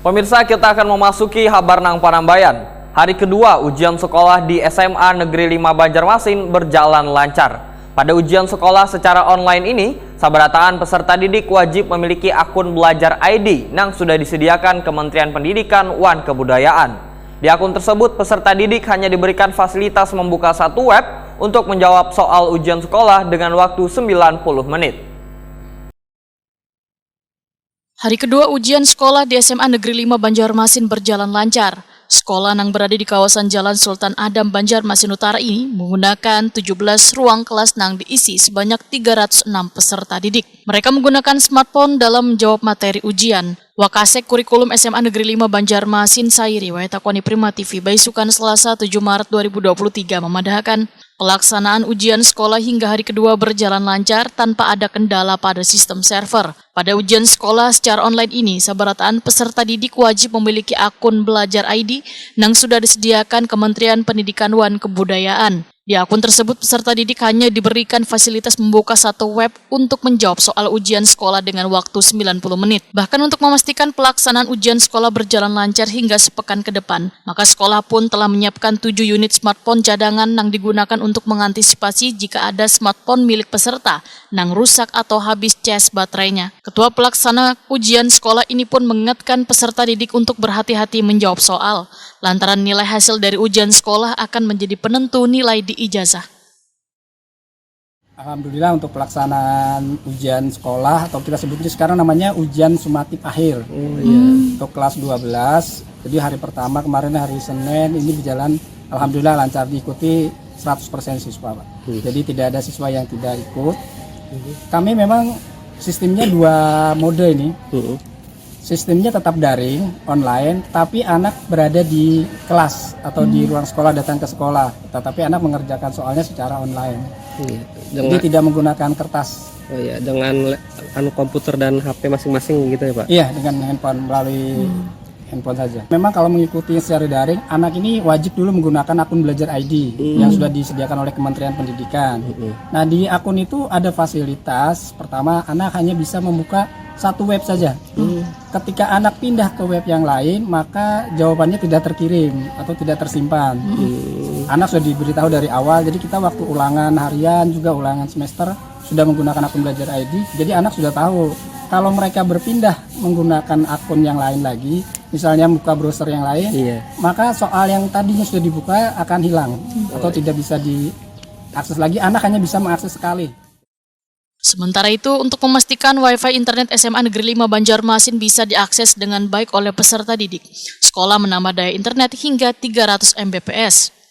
Pemirsa, kita akan memasuki Habarnang Panambayan. Hari kedua ujian sekolah di SMA Negeri 5 Banjarmasin berjalan lancar. Pada ujian sekolah secara online ini, sabarataan peserta didik wajib memiliki akun belajar ID yang sudah disediakan Kementerian Pendidikan wan Kebudayaan. Di akun tersebut, peserta didik hanya diberikan fasilitas membuka satu web untuk menjawab soal ujian sekolah dengan waktu 90 menit. Hari kedua ujian sekolah di SMA Negeri 5 Banjarmasin berjalan lancar. Sekolah yang berada di kawasan Jalan Sultan Adam Banjarmasin Utara ini menggunakan 17 ruang kelas yang diisi sebanyak 306 peserta didik. Mereka menggunakan smartphone dalam menjawab materi ujian. Wakasek Kurikulum SMA Negeri 5 Banjarmasin Sairi Waitakoni Prima TV Baisukan Selasa 7 Maret 2023 memadahkan pelaksanaan ujian sekolah hingga hari kedua berjalan lancar tanpa ada kendala pada sistem server. Pada ujian sekolah secara online ini, sabarataan peserta didik wajib memiliki akun belajar ID yang sudah disediakan Kementerian Pendidikan wan Kebudayaan. Di akun tersebut, peserta didik hanya diberikan fasilitas membuka satu web untuk menjawab soal ujian sekolah dengan waktu 90 menit. Bahkan untuk memastikan pelaksanaan ujian sekolah berjalan lancar hingga sepekan ke depan, maka sekolah pun telah menyiapkan 7 unit smartphone cadangan yang digunakan untuk mengantisipasi jika ada smartphone milik peserta yang rusak atau habis cas baterainya. Ketua pelaksana ujian sekolah ini pun mengingatkan peserta didik untuk berhati-hati menjawab soal, lantaran nilai hasil dari ujian sekolah akan menjadi penentu nilai di ijazah. Alhamdulillah untuk pelaksanaan ujian sekolah atau kita sebutnya sekarang namanya ujian sumatif akhir untuk kelas 12. Jadi hari pertama kemarin hari Senin ini berjalan alhamdulillah lancar, diikuti 100% siswa, Pak. Jadi tidak ada siswa yang tidak ikut. Kami memang sistemnya 2 mode ini. Sistemnya tetap daring, online, tapi anak berada di kelas atau di ruang sekolah, datang ke sekolah. Tetapi anak mengerjakan soalnya secara online. Jadi tidak menggunakan kertas. Oh iya, dengan komputer dan HP masing-masing gitu ya Pak? Iya, dengan handphone, melalui handphone saja. Memang kalau mengikuti secara daring, anak ini wajib dulu menggunakan akun belajar ID yang sudah disediakan oleh Kementerian Pendidikan. Nah, di akun itu ada fasilitas. Pertama, anak hanya bisa membuka satu web saja. Ketika anak pindah ke web yang lain, maka jawabannya tidak terkirim atau tidak tersimpan. Anak sudah diberitahu dari awal, jadi kita waktu ulangan harian juga ulangan semester sudah menggunakan akun belajar ID. Jadi anak sudah tahu kalau mereka berpindah menggunakan akun yang lain lagi, misalnya buka browser yang lain, maka soal yang tadinya sudah dibuka akan hilang atau tidak bisa diakses lagi. Anak hanya bisa mengakses sekali. Sementara itu, untuk memastikan Wi-Fi internet SMA Negeri 5 Banjarmasin bisa diakses dengan baik oleh peserta didik, sekolah menambah daya internet hingga 300 Mbps.